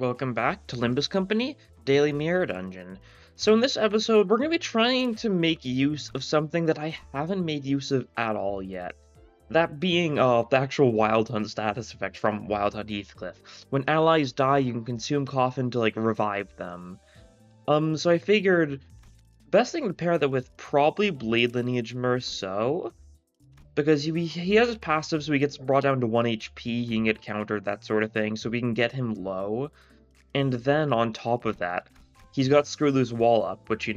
Welcome back to Limbus Company, Daily Mirror Dungeon. So in this episode, we're going to be trying to make use of something that I haven't made use of at all yet. That being the actual Wild Hunt status effect from Wild Hunt Heathcliff. When allies die, you can consume Coffin to, revive them. So I figured, best thing to pair that with probably Blade Lineage Meursaults, because he has his passive, so he gets brought down to 1 HP, he can get countered, that sort of thing, so we can get him low. And then, on top of that, he's got Screw Loose Wall Up, which,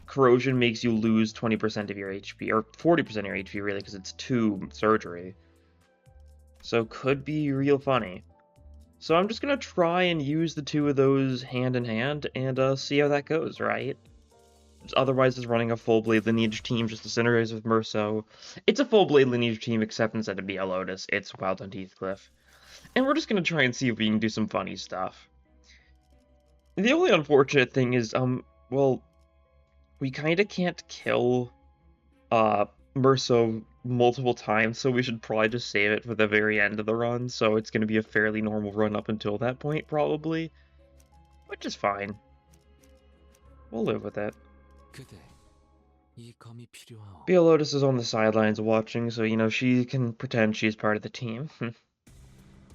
corrosion makes you lose 20% of your HP, or 40% of your HP, really, because it's 2 surgery. So, could be real funny. So I'm just gonna try and use the two of those hand in hand, and see how that goes, right? Otherwise, it's running a full Blade Lineage team, just to synergize with Meursaults. It's a full Blade Lineage team, except instead of be a Lotus, it's Wild Hunt Heathcliff. And we're just gonna try and see if we can do some funny stuff. The only unfortunate thing is, well, we kinda can't kill, Meursaults multiple times, so we should probably just save it for the very end of the run, so it's gonna be a fairly normal run up until that point, probably. Which is fine. We'll live with it. Bea Lotus is on the sidelines watching, so, she can pretend she's part of the team.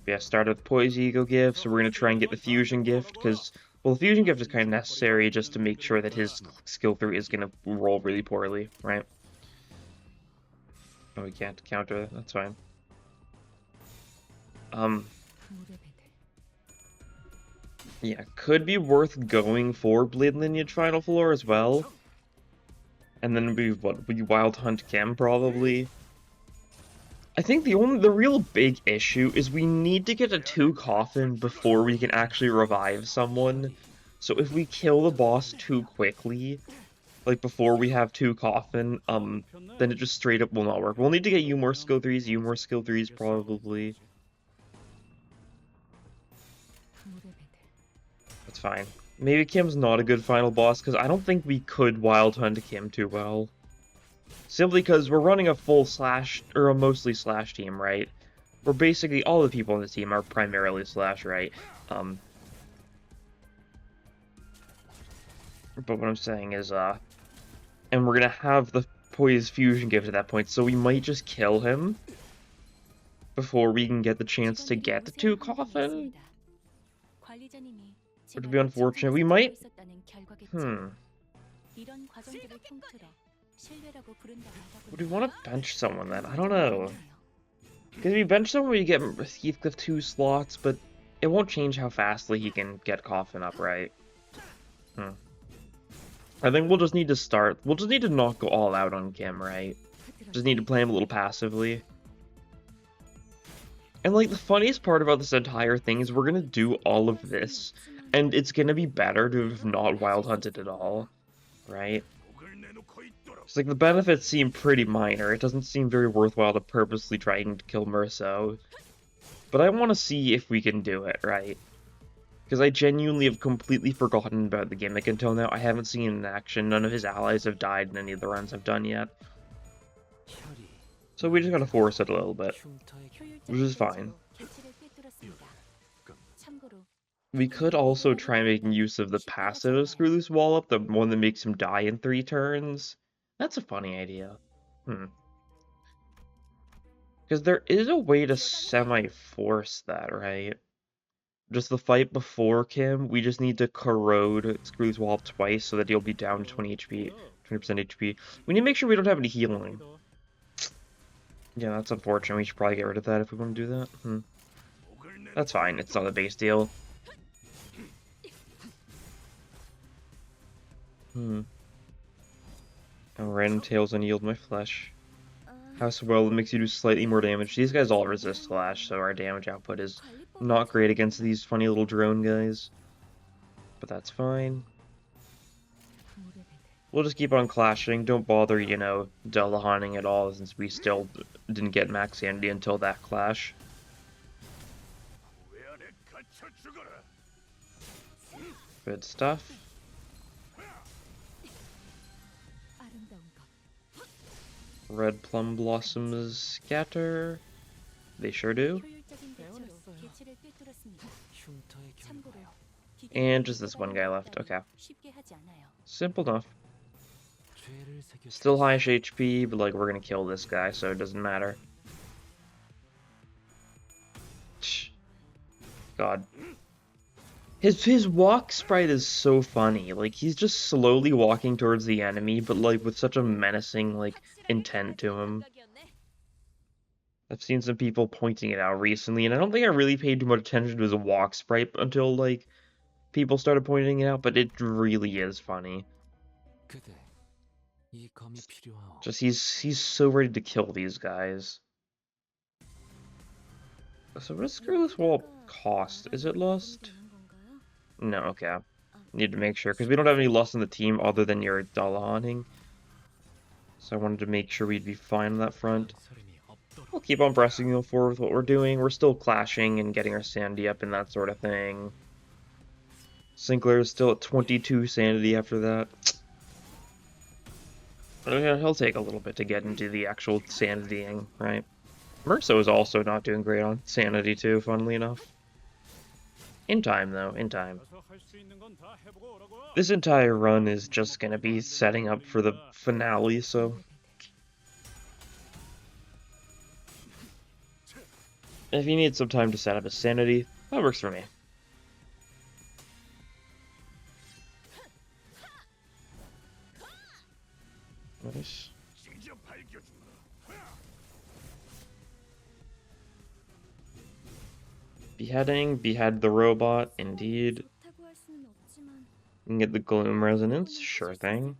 Yeah, start with Poise Ego gift, so we're going to try and get the Fusion gift, because, well, the Fusion gift is kind of necessary just to make sure that his skill 3 is going to roll really poorly, right? Oh, we can't counter, that's fine. Yeah, could be worth going for Blade Lineage Final Floor as well. And then we Wild Hunt Chem, probably. I think the real big issue is we need to get a 2 Coffin before we can actually revive someone. So if we kill the boss too quickly, before we have 2 Coffin, then it just straight up will not work. We'll need to get you more skill 3s, probably. That's fine. Maybe Kim's not a good final boss, because I don't think we could Wild Hunt Kim too well. Simply because we're running a full slash, or a mostly slash team, right? We're basically, all the people on the team are primarily slash, right? But what I'm saying is, and we're gonna have the Poise Fusion gift at that point, so we might just kill him before we can get the chance to get the 2 Coffin? Which would be unfortunate. We might... Would we want to bench someone then? I don't know. Because if we bench someone, we get Heathcliff 2 slots, but it won't change how fastly he can get Coffin up, right? I think we'll just need to start. We'll just need to not go all out on Kim, right? Just need to play him a little passively. And, the funniest part about this entire thing is we're gonna do all of this, and it's gonna be better to have not Wild Hunted at all, right? It's the benefits seem pretty minor. It doesn't seem very worthwhile to purposely trying to kill Meursaults. But I want to see if we can do it, right? Because I genuinely have completely forgotten about the gimmick until now. I haven't seen it in action. None of his allies have died in any of the runs I've done yet. So we just gotta force it a little bit, which is fine. We could also try making use of the passive of Screw Loose Wall Up, the one that makes him die in 3 turns. That's a funny idea. Because there is a way to semi-force that, right? Just the fight before Kim, we just need to corrode Screw Loose Wall Up twice so that he'll be down to 20 HP, 20% HP. We need to make sure we don't have any healing. Yeah, that's unfortunate. We should probably get rid of that if we want to do that. That's fine. It's not a base deal. Random tails and yield my flesh. House of Well makes you do slightly more damage. These guys all resist slash, so our damage output is not great against these funny little drone guys. But that's fine. We'll just keep on clashing. Don't bother, Dullahaning at all, since we still didn't get max sanity until that clash. Good stuff. Red plum blossoms scatter. They sure do. And just this one guy left. Okay. Simple enough. Still high HP, but like we're gonna kill this guy, so it doesn't matter. God. His walk sprite is so funny. Like he's just slowly walking towards the enemy, but like with such a menacing like intent to him. I've seen some people pointing it out recently, and I don't think I really paid too much attention to his walk sprite until like people started pointing it out, but it really is funny. Just he's so ready to kill these guys. So what does Scurrilous Wall cost? Is it Lust? No, okay. Need to make sure, because we don't have any Lust on the team other than your Dala hunting. So I wanted to make sure we'd be fine on that front. We'll keep on pressing forward with what we're doing. We're still clashing and getting our sanity up and that sort of thing. Sinclair is still at 22 sanity after that. He'll take a little bit to get into the actual sanitying, right? Meursault is also not doing great on sanity too, funnily enough. In time, though, in time. This entire run is just gonna be setting up for the finale, so... If you need some time to set up his sanity, that works for me. Nice. Beheading, behead the robot, indeed. You can get the Gloom Resonance, sure thing.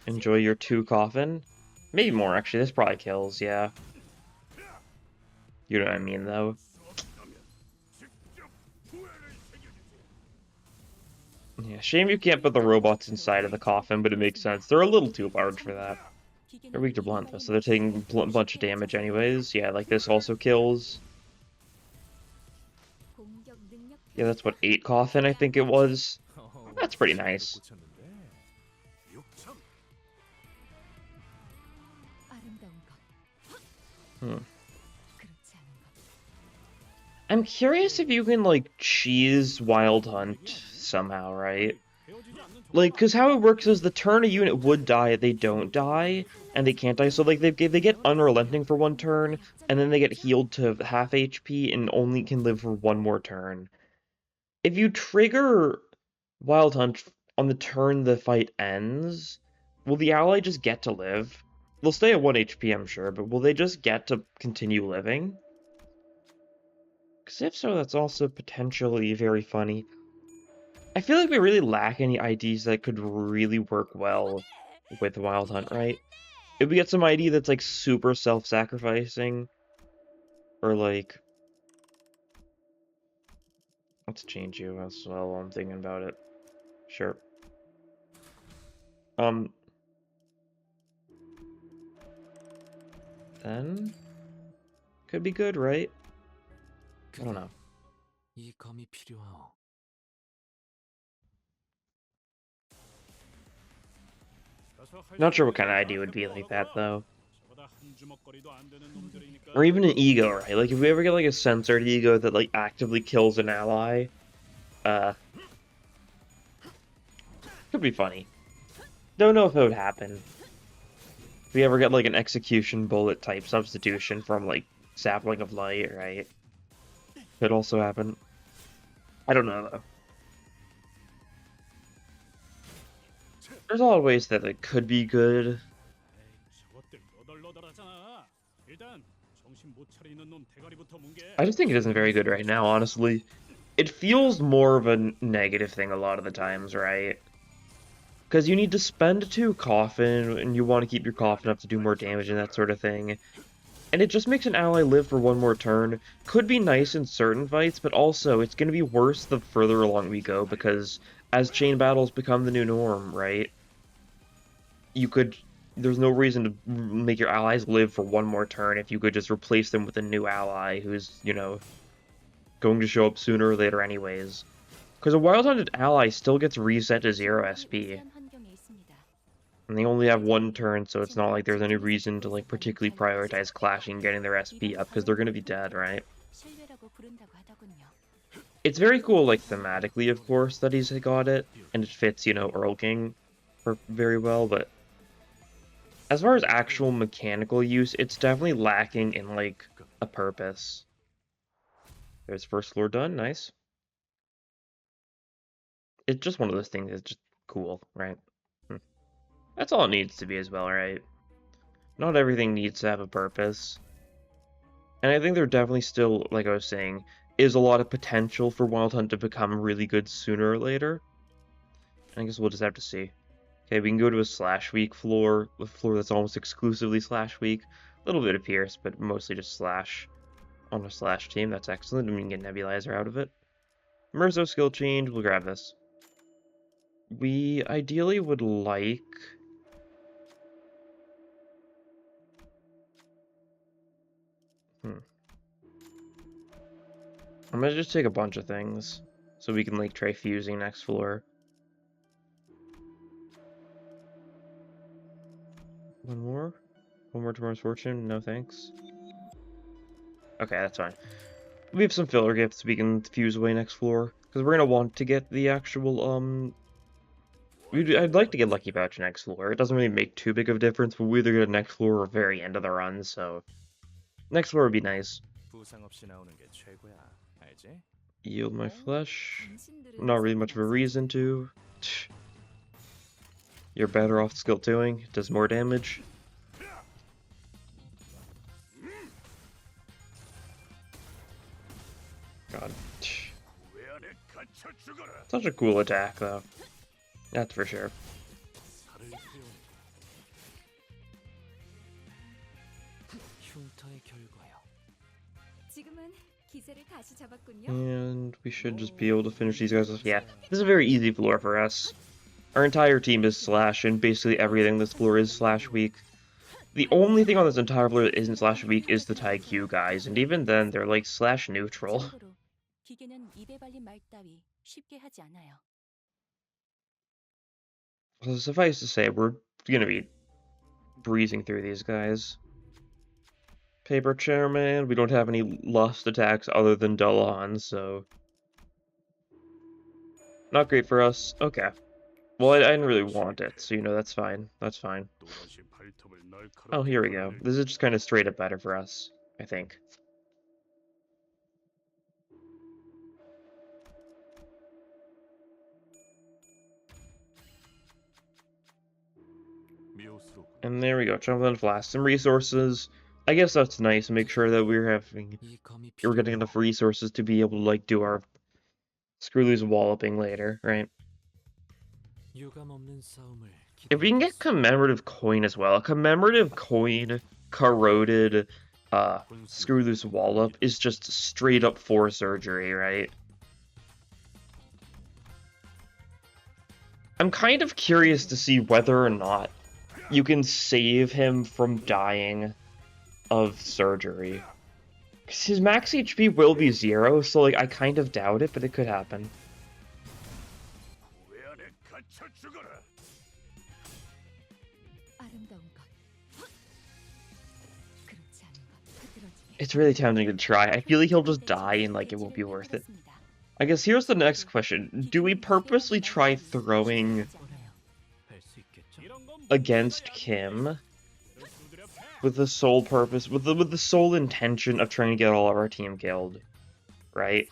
Enjoy your 2 coffin. Maybe more, actually, this probably kills, yeah. You know what I mean, though. Yeah, shame you can't put the robots inside of the coffin, but it makes sense. They're a little too large for that. They're weak to blunt, though, so they're taking a bunch of damage anyways. Yeah, like this also kills. Yeah, that's what, 8 coffin, I think it was. That's pretty nice. I'm curious if you can, like, cheese Wild Hunt somehow, right? Like, because how it works is the turn a unit would die, they don't die, and they can't die. So, like, they get Unrelenting for 1 turn, and then they get healed to half HP and only can live for 1 more turn. If you trigger Wild Hunt on the turn the fight ends, will the ally just get to live? They'll stay at 1 HP, I'm sure, but will they just get to continue living? Because if so, that's also potentially very funny. I feel like we really lack any IDs that could really work well with Wild Hunt, right? If we get some ID that's like super self-sacrificing, or like... Let's change you as well while I'm thinking about it. Sure. Then... Could be good, right? I don't know. Not sure what kind of ID would be like that, though. Or even an ego, right? Like, if we ever get, like, a censored ego that, like, actively kills an ally, could be funny. Don't know if it would happen. If we ever get, like, an execution bullet type substitution from, like, Sapling of Light, right? Could also happen. I don't know, though. There's a lot of ways that it could be good. I just think it isn't very good right now, honestly. It feels more of a negative thing a lot of the times, right? Because you need to spend 2 coffin, and you want to keep your coffin up to do more damage and that sort of thing. And it just makes an ally live for 1 more turn. Could be nice in certain fights, but also it's going to be worse the further along we go, because as chain battles become the new norm, right? There's no reason to make your allies live for 1 more turn if you could just replace them with a new ally who's, you know, going to show up sooner or later anyways. Because a Wild Hunted ally still gets reset to 0 SP. And they only have 1 turn, so it's not like there's any reason to, like, particularly prioritize clashing and getting their SP up, because they're going to be dead, right? It's very cool, like, thematically, of course, that he's got it, and it fits, you know, Earl King very well, but as far as actual mechanical use, it's definitely lacking in, like, a purpose. There's first floor done, nice. It's just one of those things that's just cool, right? That's all it needs to be as well, right? Not everything needs to have a purpose. And I think there definitely still, like I was saying, is a lot of potential for Wild Hunt to become really good sooner or later. I guess we'll just have to see. Okay, we can go to a slash week floor, a floor that's almost exclusively slash week. A little bit of Pierce, but mostly just slash on a slash team. That's excellent, and we can get Nebulizer out of it. Meursaults skill change, we'll grab this. We ideally would like... I'm gonna just take a bunch of things, so we can, like, try fusing next floor. One more? One more Tomorrow's Fortune? No thanks. Okay, that's fine. We have some filler gifts we can fuse away next floor, because we're gonna want to get the actual, I'd like to get Lucky Pouch next floor. It doesn't really make too big of a difference, but we either get next floor or very end of the run, so... Next floor would be nice. Yield my flesh. Not really much of a reason to. You're better off skill 2ing. It does more damage. God. Such a cool attack, though. That's for sure. And we should just be able to finish these guys off. Yeah, this is a very easy floor for us. Our entire team is slash, and basically everything this floor is slash weak. The only thing on this entire floor that isn't slash weak is the Tai Q guys, and even then, they're like slash neutral. So suffice to say, we're gonna be breezing through these guys. Paper Chairman, we don't have any lust attacks other than Dullon, so... Not great for us. Okay. Well, I didn't really want it, so, you know, that's fine. That's fine. Oh, here we go. This is just kind of straight up better for us, I think. And there we go. Jump on Flask. Some resources. I guess that's nice. Make sure that we're getting enough resources to be able to, like, do our screw loose walloping later, right? If we can get commemorative coin as well, a commemorative coin corroded screw loose wallop is just straight up for surgery, right? I'm kind of curious to see whether or not you can save him from dying of surgery. Because his max HP will be 0, so, like, I kind of doubt it, but it could happen. It's really tempting to try. I feel like he'll just die and, like, it won't be worth it. I guess here's the next question. Do we purposely try throwing against Kim with the sole purpose, with the sole intention of trying to get all of our team killed, right?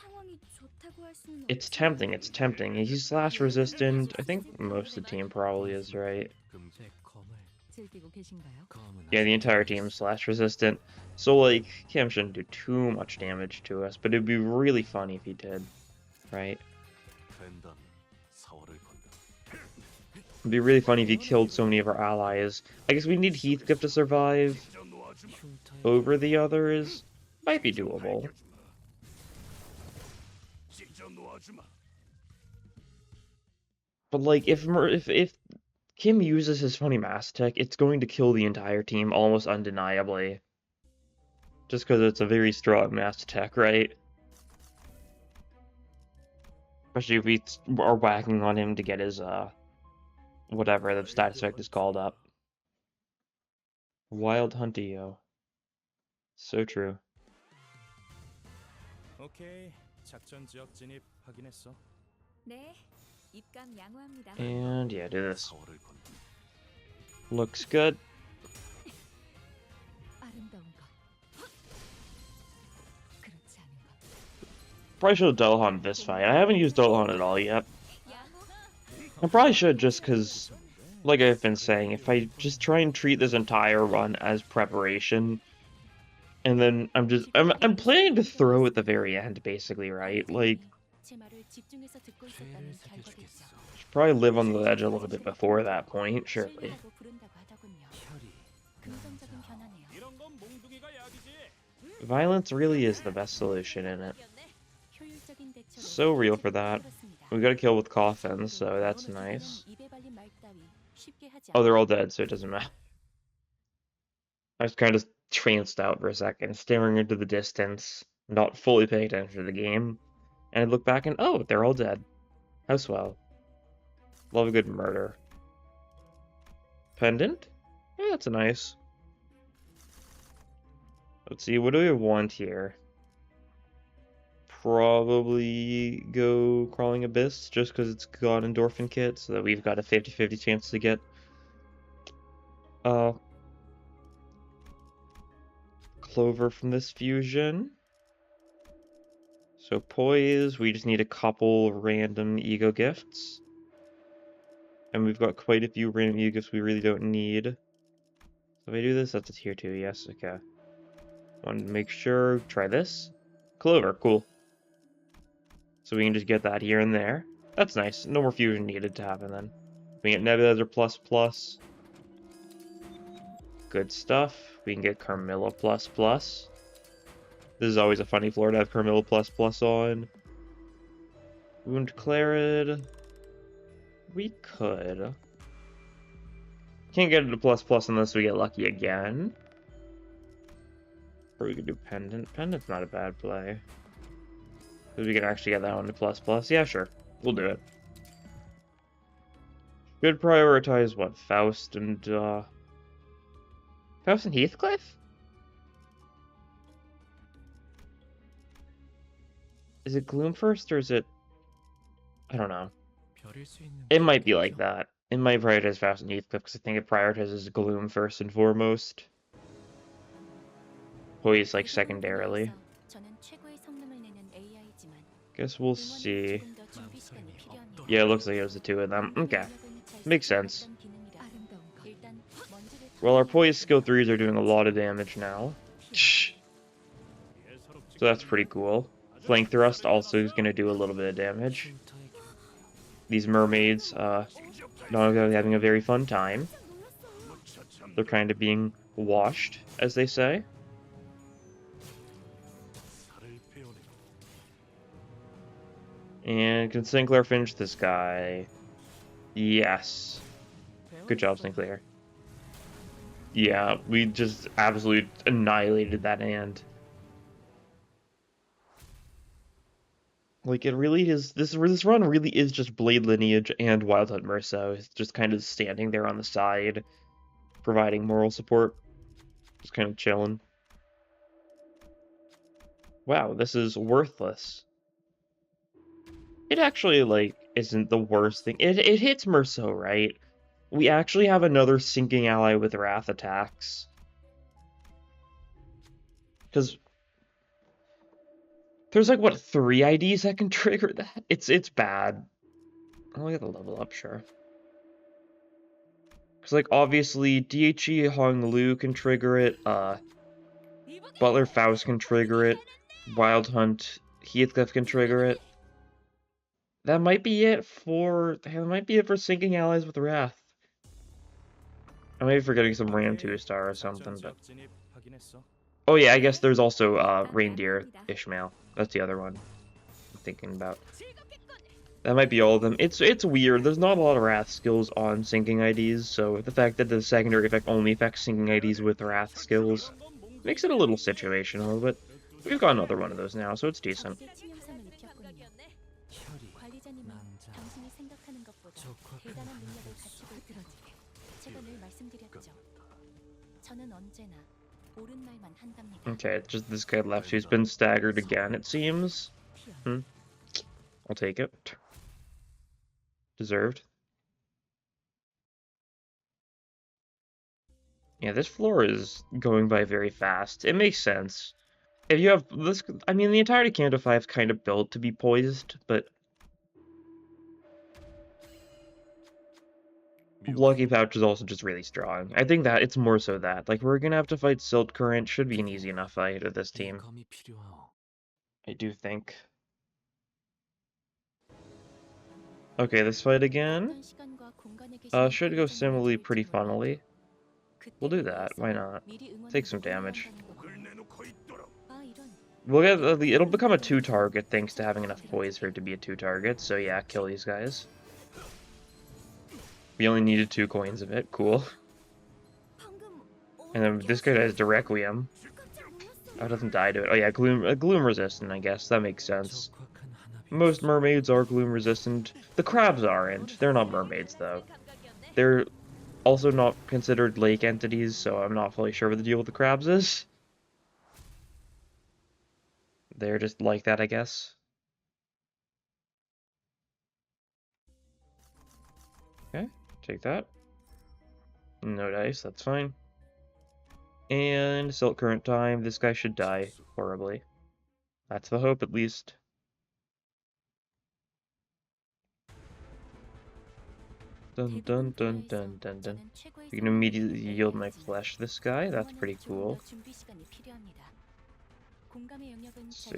It's tempting, it's tempting. He's slash resistant. I think most of the team probably is, right? Yeah, the entire team is slash resistant. So, like, Kim shouldn't do too much damage to us, but it'd be really funny if he did, right? It'd be really funny if he killed so many of our allies. I guess we need Heathcliff to survive over the others. Might be doable. But, like, if Kim uses his funny mass tech, it's going to kill the entire team almost undeniably. Just because it's a very strong mass tech, right? Especially if we are whacking on him to get his, whatever the status effect is called up. Wild Hunt Heathcliff. So true. Okay, And yeah, do this. Looks good. Probably should have Dolhan this fight. I haven't used Dolhan at all yet. I probably should, just because, like I've been saying, if I just try and treat this entire run as preparation, and then I'm planning to throw at the very end, basically, right? Like, should probably live on the edge a little bit before that point, surely. Violence really is the best solution in it. So real for that. We got a kill with coffins, so that's nice. Oh, they're all dead, so it doesn't matter. I was kind of tranced out for a second, staring into the distance, not fully paying attention to the game. And I look back and, oh, they're all dead. How swell. Love a good murder. Pendant? Yeah, that's nice. Let's see, what do we want here? Probably go Crawling Abyss, just because it's got Endorphin Kit, so that we've got a 50-50 chance to get Clover from this fusion. So Poise, we just need a couple random ego gifts. And we've got quite a few random ego gifts we really don't need. So if I do this, that's a tier 2, yes, okay. Wanted to make sure, try this. Clover, cool. So we can just get that here and there. That's nice. No more fusion needed to happen then. We can get Nebulizer plus plus. Good stuff. We can get Carmilla plus plus. This is always a funny floor to have Carmilla plus plus on. Wound Clarid. We could. Can't get it to plus plus unless we get lucky again. Or we could do Pendant. Pendant's not a bad play. Because we can actually get that one to plus plus. Yeah, sure. We'll do it. Should prioritize what? Faust and Heathcliff? Is it Gloom first or is it... I don't know. It might be like that. It might prioritize Faust and Heathcliff because I think it prioritizes Gloom first and foremost. Poise like secondarily. Guess we'll see. Yeah, it looks like it was the two of them. Okay. Makes sense. Well, our Poise skill 3s are doing a lot of damage now. So that's pretty cool. Flank Thrust also is going to do a little bit of damage. These mermaids, not having a very fun time. They're kind of being washed, as they say. And can Sinclair finish this guy? Yes. Good job, Sinclair. Yeah, we just absolutely annihilated that ant. Like, it really is... This run really is just Blade Lineage and Wild Hunt Meursaults. It's just kind of standing there on the side, providing moral support. Just kind of chilling. Wow, this is worthless. It actually, like, isn't the worst thing. It hits Meursault, right? We actually have another sinking ally with Wrath attacks. Because there's, like, what, 3 IDs that can trigger that? It's bad. I'll get the level up, sure. Because, like, obviously, DHE Hong Lu can trigger it, Butler Faust can trigger it, Wild Hunt Heathcliff can trigger it. That might be it for sinking allies with Wrath. I might be forgetting some Ram 2-star or something, but... Oh yeah, I guess there's also Reindeer Ishmael. That's the other one I'm thinking about. That might be all of them. It's weird. There's not a lot of Wrath skills on sinking IDs, so the fact that the secondary effect only affects sinking IDs with Wrath skills makes it a little situational, but we've got another one of those now, so it's decent. Okay, it's just this guy left who's been staggered again, it seems. I'll take it. Deserved. Yeah, this floor is going by very fast. It makes sense. If you have this, I mean, the entirety of Canada 5 is kind of built to be poised, but Lucky Pouch is also just really strong. I think that it's more so that. Like, we're gonna have to fight Silt Current. Should be an easy enough fight with this team. I do think. Okay, this fight again. Should go similarly pretty funnily. We'll do that. Why not? Take some damage. We'll get it'll become a 2-target thanks to having enough poise for it to be a 2-target. So yeah, kill these guys. We only needed 2 coins of it. Cool. And then this guy has Requiem. Oh, it doesn't die to it. Oh yeah, gloom resistant. I guess that makes sense. Most mermaids are gloom resistant. The crabs aren't. They're not mermaids though. They're also not considered lake entities, so I'm not fully sure what the deal with the crabs is. They're just like that, I guess. Okay, take that. No dice, that's fine. And Silt Current time. This guy should die horribly. That's the hope, at least. Dun dun dun dun dun dun. You can immediately yield my flesh this guy. That's pretty cool. Let's see.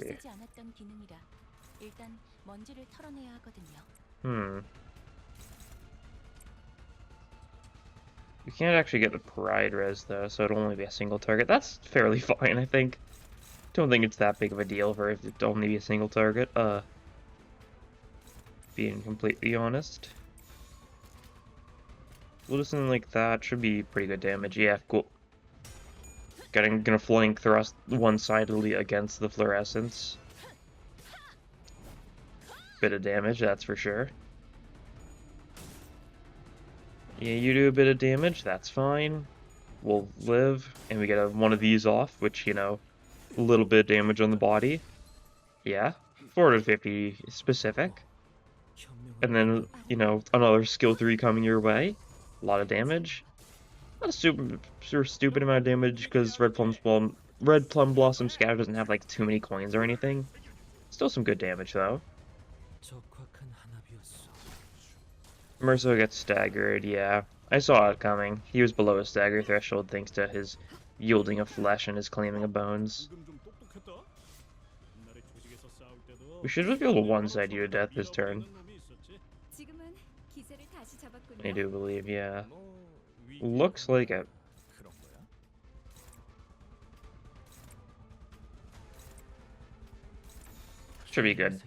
We can't actually get the Pride res though, so it'll only be a single target. That's fairly fine, I think. Don't think it's that big of a deal for it to only be a single target. Being completely honest. We'll do something like that. Should be pretty good damage. Yeah, cool. Gonna flank thrust one-sidedly against the fluorescence. Bit of damage, that's for sure. Yeah, you do a bit of damage, that's fine. We'll live, and we get one of these off, which, you know, a little bit of damage on the body. Yeah, 450 specific. And then, you know, another skill 3 coming your way. A lot of damage. Not a super stupid amount of damage, because Red Plum Blossom Scatter doesn't have, like, too many coins or anything. Still some good damage, though. Meursault gets staggered, yeah. I saw it coming. He was below his stagger threshold thanks to his yielding of flesh and his claiming of bones. We should just be able to one-side you to death this turn. I do believe, yeah. Looks like it. Should be good.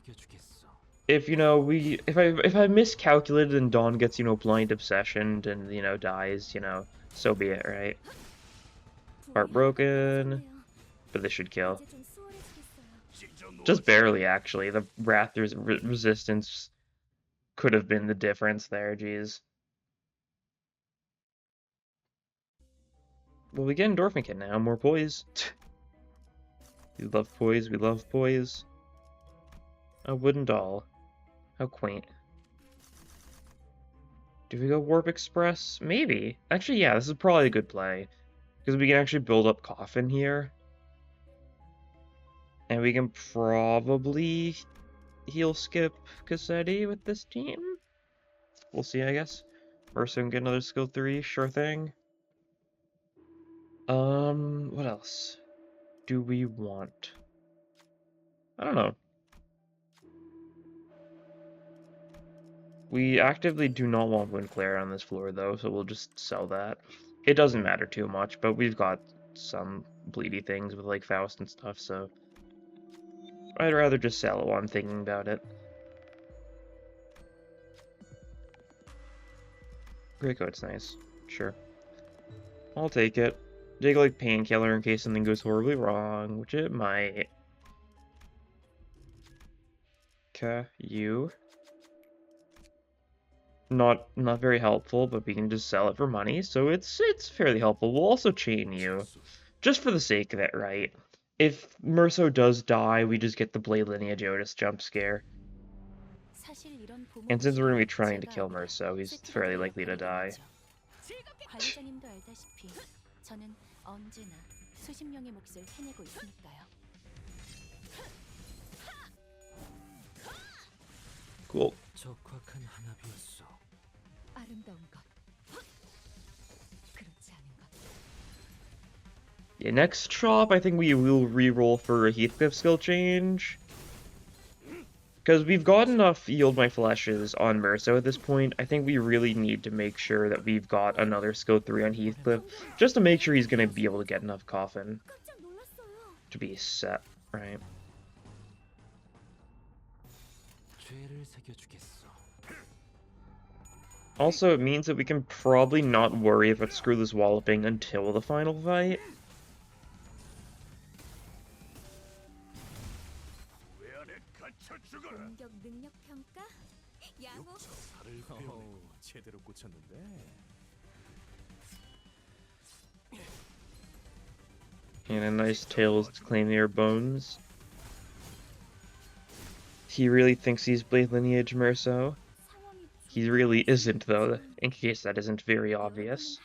If, you know, if I miscalculated and Dawn gets, you know, blind obsessioned and, you know, dies, you know, so be it, right? Heartbroken, but this should kill. Just barely, actually. The Wrath's resistance could have been the difference there, geez. Well, we get Endorphin Kit now, more poise. We love poise, we love poise. A wooden doll. How quaint. Do we go Warp Express? Maybe. Actually, yeah, this is probably a good play. Because we can actually build up Coffin here. And we can probably heal skip Cassetti with this team. We'll see, I guess. First, we can get another skill 3, sure thing. What else do we want? I don't know. We actively do not want Windclare on this floor, though, so we'll just sell that. It doesn't matter too much, but we've got some bleedy things with, like, Faust and stuff, so I'd rather just sell it while I'm thinking about it. Greycoat's nice. Sure. I'll take it. Take, like, Painkiller in case something goes horribly wrong, which it might. Okay, you. Not very helpful, but we can just sell it for money, so it's fairly helpful. We'll also chain you, just for the sake of it, right? If Meursault does die, we just get the Blade Lineage Otis jump scare. 사실 이런 And since we're 보모 gonna be 구실은 trying to 제가 kill 아니라 Meursault, he's fairly 세트리더의 likely to 역할을 die. 해야죠. 관리자님도 알다시피 저는 언제나 수십 명의 몫을 해내고 있으니까요. Cool. 적확한 한압이었어. 아름다운 것, 그렇지 않은 것. Yeah, next chop, I think we will re-roll for a Heathcliff skill change. Because we've got enough Yield My Fleshes on Meursault at this point, I think we really need to make sure that we've got another skill 3 on Heathcliff, just to make sure he's going to be able to get enough Coffin to be set, right? 죄를 새겨주겠어. Also, it means that we can probably not worry about Screwless Walloping until the final fight. 공격 능력 평가? 양호. 제대로 꽂혔는데. And a nice tails to claim their bones. He really thinks he's Blade Lineage Meursault. He really isn't, though, in case that isn't very obvious.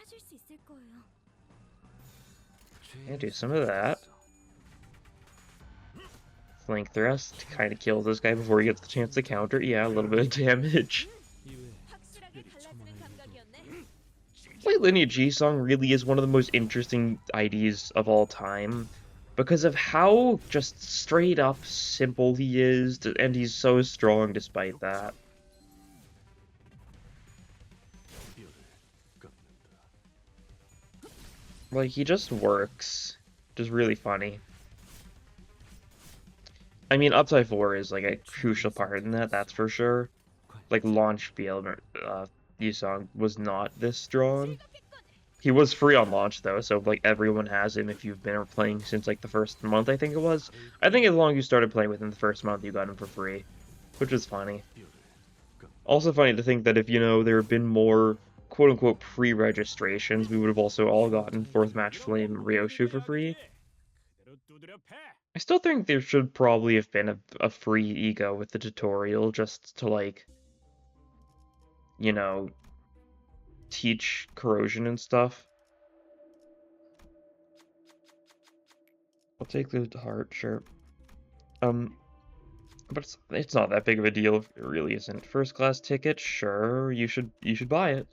And do some of that. Flank thrust, kind of kills this guy before he gets the chance to counter. Yeah, a little bit of damage. Blade Lineage G-Song really is one of the most interesting IDs of all time, because of how just straight up simple he is, and he's so strong despite that. Like, he just works. Just really funny. I mean, Upside 4 is like a crucial part in that, that's for sure. Like, launch build, Yusong was not this strong. He was free on launch though, so like everyone has him if you've been playing since like the first month, I think it was. I think as long as you started playing within the first month, you got him for free, which is funny. Also funny to think that if, you know, there had been more quote-unquote pre-registrations, we would have also all gotten 4th Match Flame Ryoshu for free. I still think there should probably have been a free ego with the tutorial just to, like, you know, teach corrosion and stuff. I'll take the heart, sure. But it's not that big of a deal. It really isn't. First class ticket, sure. You should buy it.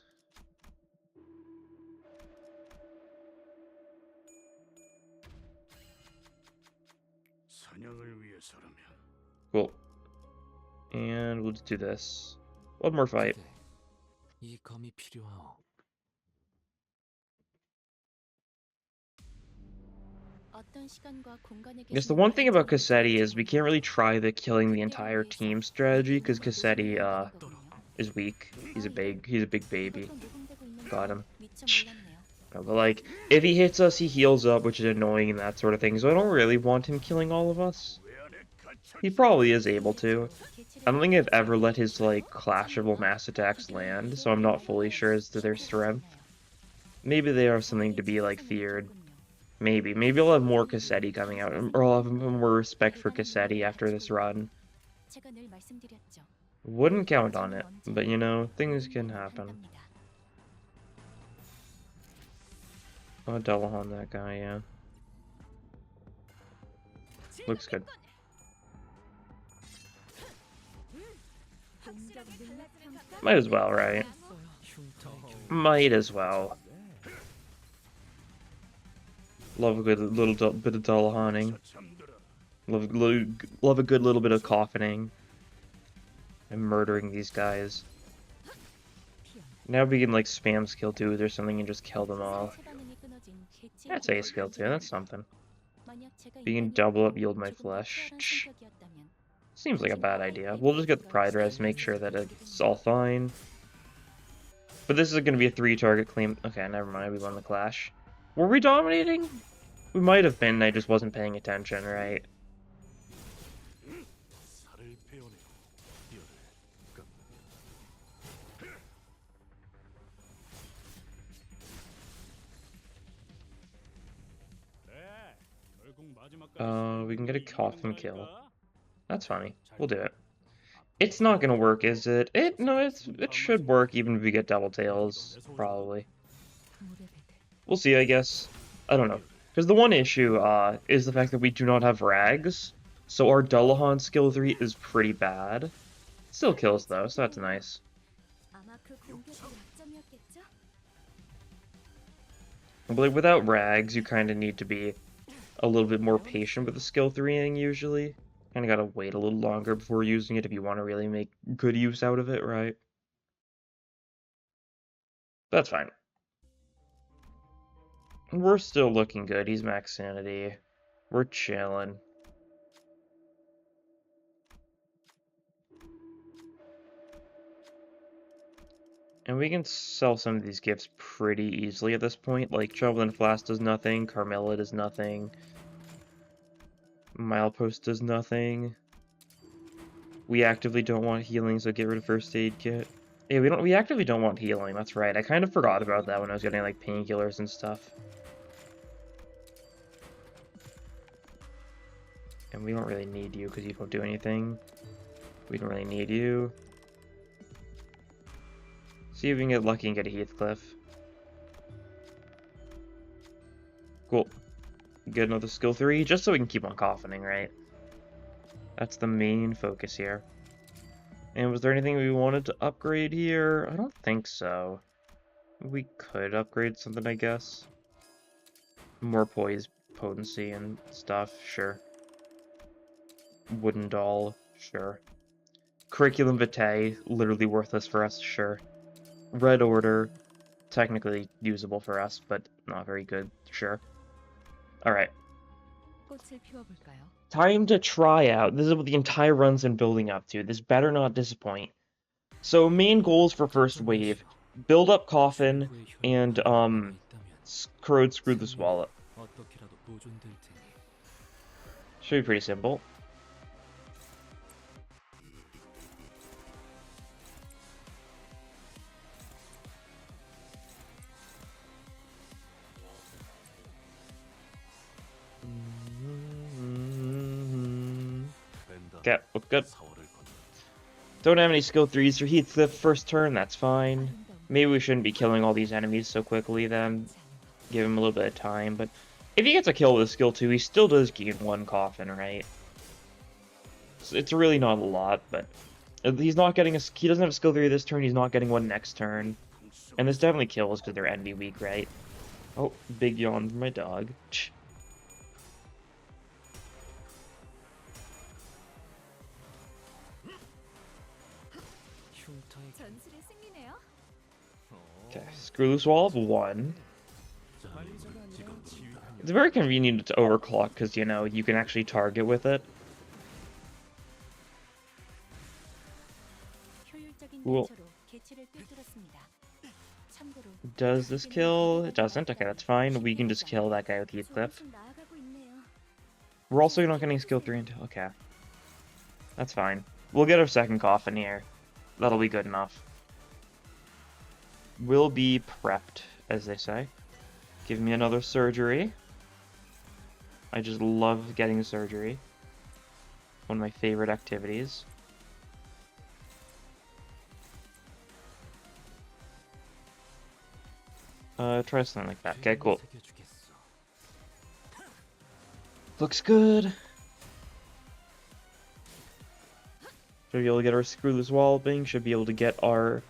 Cool. And we'll just do this. One more fight. 이 검이 필요하오. I guess the one thing about Cassetti is we can't really try the killing the entire team strategy because Cassetti is weak. He's a big baby. Got him. But like, if he hits us, he heals up, which is annoying and that sort of thing. So I don't really want him killing all of us. He probably is able to. I don't think I've ever let his like clashable mass attacks land, so I'm not fully sure as to their strength. Maybe they are something to be like feared. Maybe I'll have more Cassetti coming out, or I'll have more respect for Cassetti after this run. Wouldn't count on it, but you know, things can happen. Oh, Delahan, that guy, yeah. Looks good. Might as well, right? Might as well. Love a good little bit of Delahaning. Love a good little bit of coffining. And murdering these guys. Now we can like spam skill 2s or something and just kill them all. That's a skill 2, that's something. We can double up Yield My Flesh. Seems like a bad idea. We'll just get the Pride Res, make sure that it's all fine. But this is going to be a 3-target claim. Okay, never mind, we won the clash. Were we dominating? We might have been, I just wasn't paying attention, right? We can get a coffin kill. That's funny. We'll do it. It's not gonna work, is it? It should work even if we get double tails, probably. We'll see, I guess. I don't know. Because the one issue is the fact that we do not have rags, so our Dullahan skill 3 is pretty bad. Still kills though, so that's nice. But like, without rags, you kind of need to be a little bit more patient with the skill 3ing usually. Kind of gotta wait a little longer before using it if you want to really make good use out of it, right? That's fine. We're still looking good. He's max sanity. We're chilling. And we can sell some of these gifts pretty easily at this point. Like, Javelin Flask does nothing, Carmilla does nothing, Milepost does nothing. We actively don't want healing, so get rid of First Aid Kit. Yeah, we actively don't want healing, that's right. I kind of forgot about that when I was getting, like, painkillers and stuff. And we don't really need you, because you don't do anything. We don't really need you. See if we can get lucky and get a Heathcliff. Cool. Get another skill 3, just so we can keep on coffining, right? That's the main focus here. And was there anything we wanted to upgrade here? I don't think so. We could upgrade something, I guess. More poise potency and stuff, sure. Wooden doll, sure. Curriculum vitae, literally worthless for us, sure. Red order, technically usable for us, but not very good, sure. Alright. Time to try out. This is what the entire run's been building up to. This better not disappoint. So main goals for first wave: build up coffin and corrode screw the swallow. Should be pretty simple. Okay, look good. Don't have any skill 3s for Heathcliff first turn, that's fine. Maybe we shouldn't be killing all these enemies so quickly then. Give him a little bit of time, but if he gets a kill with a skill 2, he still does gain 1 coffin, right? So it's really not a lot, but he's not getting he doesn't have a skill 3 this turn, he's not getting one next turn. And this definitely kills because they're envy weak, right? Oh, big yawn for my dog. Okay, screw loose wall of 1. It's very convenient to overclock because, you know, you can actually target with it. Cool. Does this kill? It doesn't? Okay, that's fine. We can just kill that guy with Heathcliff. We're also not getting skill 3 until... Okay. That's fine. We'll get our second coffin here. That'll be good enough. We'll be prepped, as they say. Give me another surgery. I just love getting surgery. One of my favorite activities. Try something like that. Okay, cool. Looks good. Should be able to get our screwless walloping. Should be able to get our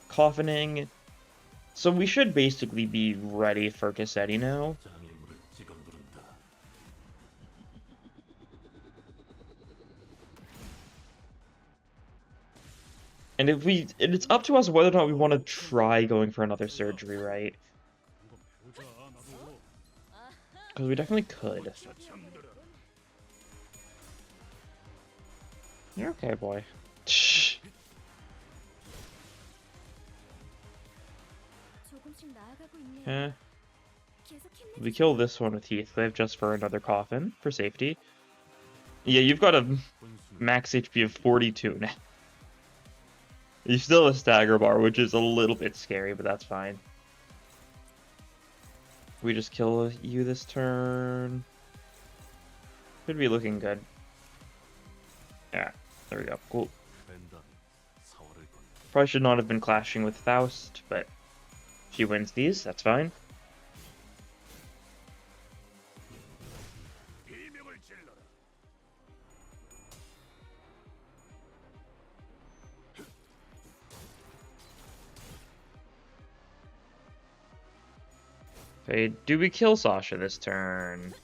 coffining. So we should basically be ready for Cassetti now. And it's up to us whether or not we want to try going for another surgery, right? Because we definitely could. You're okay, boy. Shh. We kill this one with Heathcliff just for another coffin, for safety. Yeah, you've got a max HP of 42 now. You still have a stagger bar, which is a little bit scary, but that's fine. We just kill you this turn. Should be looking good. Yeah, there we go. Cool. Probably should not have been clashing with Faust, but she wins these. That's fine. Okay, do we kill Sasha this turn?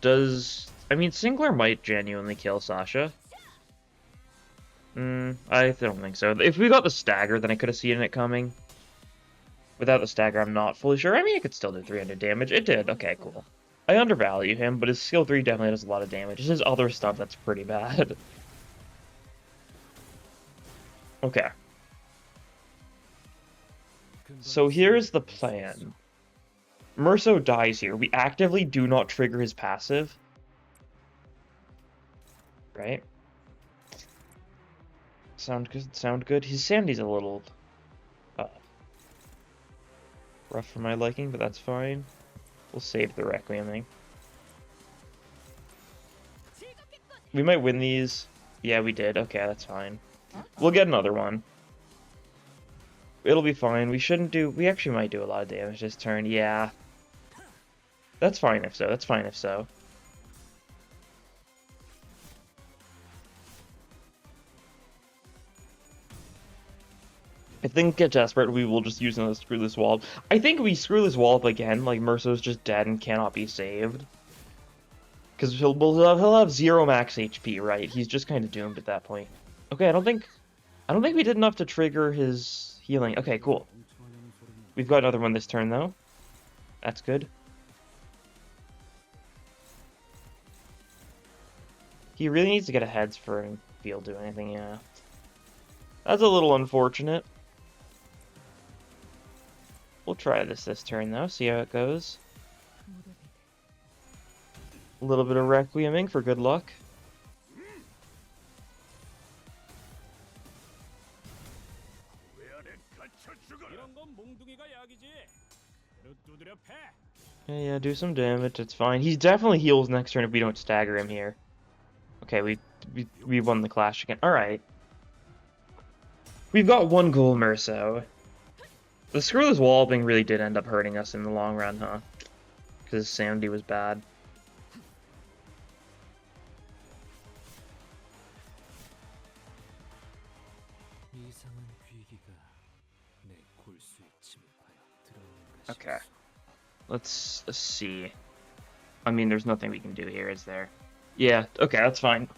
I mean, Singler might genuinely kill Sasha. I don't think so. If we got the stagger, then I could have seen it coming. Without the stagger, I'm not fully sure. I mean, it could still do 300 damage. It did. Okay, cool. I undervalue him, but his skill 3 definitely does a lot of damage. It's his other stuff that's pretty bad. Okay. So here's the plan. Meursault dies here. We actively do not trigger his passive. Right? Sound good? Sound good? His sanity's a little rough for my liking, but that's fine. We'll save the Requiem thing. We might win these. Yeah, we did. Okay, that's fine. We'll get another one. It'll be fine. We shouldn't do... We actually might do a lot of damage this turn. Yeah. That's fine if so. That's fine if so. I think get desperate, we will just use another Screw This Wallop. I think we Screw This Wallop again, like Meursault's just dead and cannot be saved. Because he'll have 0 max HP, right? He's just kind of doomed at that point. Okay, I don't think we did enough to trigger his healing. Okay, cool. We've got another one this turn, though. That's good. He really needs to get a heads for him to be able to do anything, yeah. That's a little unfortunate. We'll try this turn, though, see how it goes. A little bit of Requieming for good luck. Yeah, do some damage, it's fine. He definitely heals next turn if we don't stagger him here. Okay, we won the clash again. Alright. We've got one goal, Meursault. The Screw This Walloping really did end up hurting us in the long run, huh? Because sanity was bad. Okay. Let's see. I mean, there's nothing we can do here, is there? Yeah, okay, that's fine.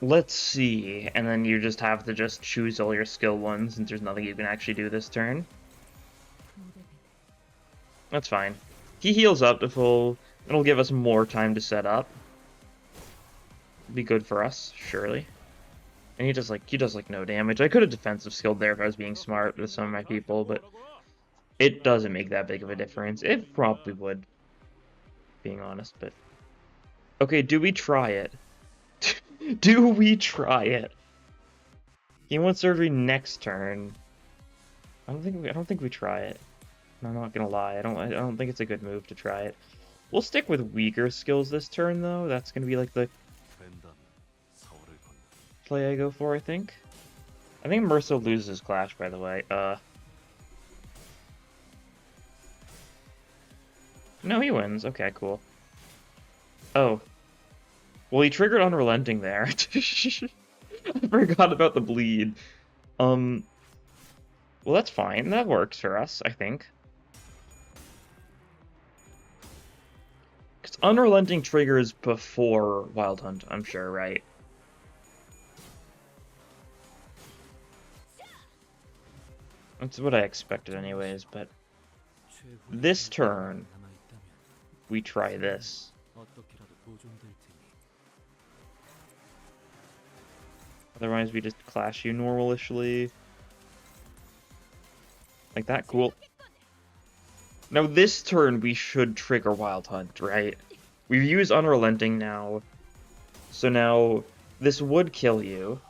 Let's see, and then you just have to just choose all your skill ones since there's nothing you can actually do this turn. That's fine. He heals up to full. It'll give us more time to set up. Be good for us, surely. And he does like no damage. I could have defensive skilled there if I was being smart with some of my people, but it doesn't make that big of a difference. It probably would, being honest, but okay, do we try it? Do we try it? He wants surgery next turn. I don't think we try it. I'm not gonna lie. I don't think it's a good move to try it. We'll stick with weaker skills this turn though. That's gonna be like the play I go for, I think. I think Meursault loses Clash, by the way. No, he wins. Okay, cool. Oh. Well, he triggered Unrelenting there. I forgot about the bleed. Well, that's fine. That works for us, I think. Because Unrelenting triggers before Wild Hunt, I'm sure, right? That's what I expected anyways, but this turn, we try this. Otherwise, we just clash you normalishly. Like that, cool. Now this turn, we should trigger Wild Hunt, right? We've used Unrelenting now. So now, this would kill you.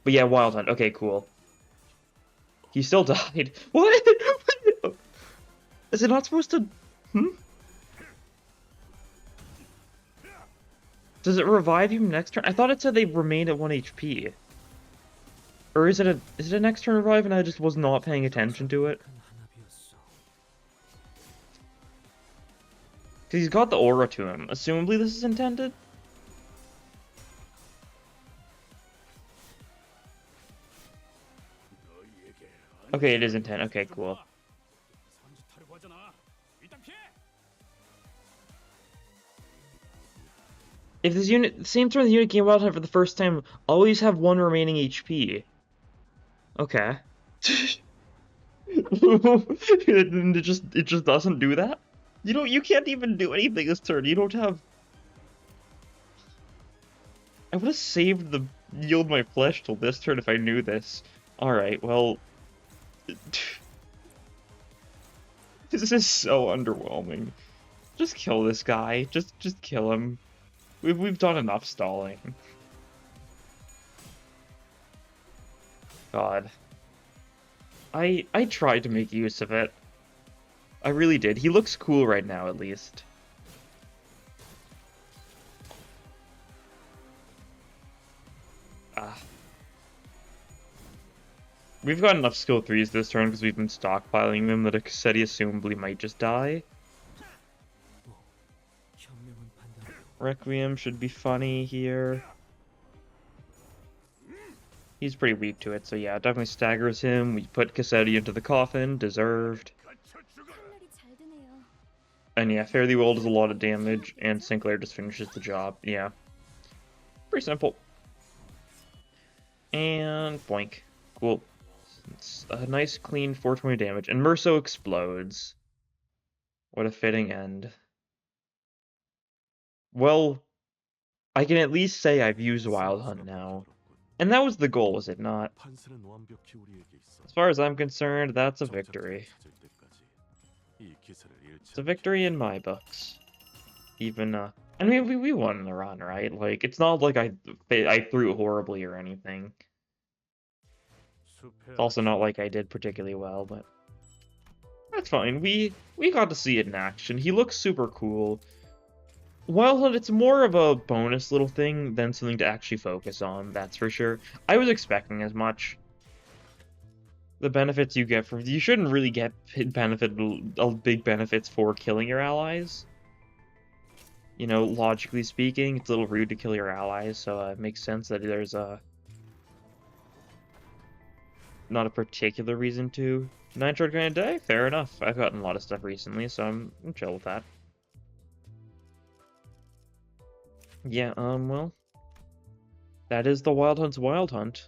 But yeah, Wild Hunt, okay, cool. He still died. What? Is it not supposed to... Does it revive him next turn? I thought it said they remain at 1 HP. Or is it a next turn revive and I just was not paying attention to it? 완벽한 한압이었어. Because he's got the aura to him. Assumably this is intended? Okay, it is intended. Okay, cool. If this unit, same turn the unit gained Wild Hunt for the first time, always have 1 remaining HP. Okay. it just doesn't do that? You can't even do anything this turn. You don't have. I would have saved the yield my flesh till this turn if I knew this. Alright, well. This is so underwhelming. Just kill this guy. Just kill him. We've done enough stalling. God. I tried to make use of it. I really did. He looks cool right now, at least. We've got enough skill 3s this turn because we've been stockpiling them that a Cassetti assumably might just die. 현명한 판단. Requiem should be funny here. He's pretty weak to it, so yeah, it definitely staggers him. We put Cassetti into the coffin, deserved. 칼날이 잘 드네요. And yeah, Fare Thee Well does a lot of damage, and Sinclair just finishes the job. Yeah. Pretty simple. And boink. Cool. It's a nice, clean 420 damage. And Meursault explodes. What a fitting end. Well, I can at least say I've used Wild Hunt now. And that was the goal, was it not? 판세는 완벽히 우리에게 있어. As far as I'm concerned, that's a victory. 찾을 때까지 이 기세를 잃지 It's a victory in my books. Even, I mean, we won the run, right? Like, it's not like I threw horribly or anything. It's also not like I did particularly well, but that's fine. We got to see it in action. He looks super cool. Wild Hunt, it's more of a bonus little thing than something to actually focus on, that's for sure. I was expecting as much. The benefits you get from... You shouldn't really get big benefits for killing your allies. You know, logically speaking, it's a little rude to kill your allies, so it makes sense that there's not a particular reason to. 9 short grand a day? Fair enough. I've gotten a lot of stuff recently, so I'm chill with that. Yeah, well, that is the Wild Hunt's Wild Hunt.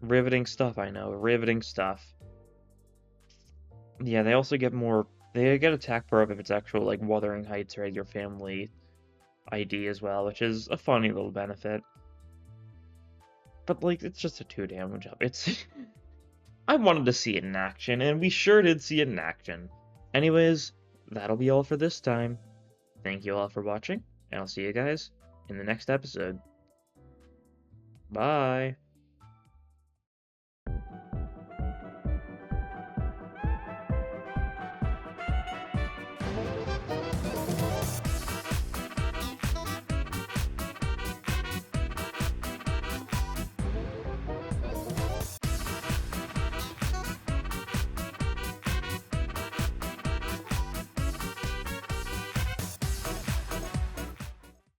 Riveting stuff, I know. Riveting stuff. Yeah, they also get more... They get attack power up if it's actual, like, Wuthering Heights or your family ID as well, which is a funny little benefit. But, like, it's just a 2 damage up. It's... I wanted to see it in action, and we sure did see it in action. Anyways, that'll be all for this time. Thank you all for watching, and I'll see you guys in the next episode. Bye!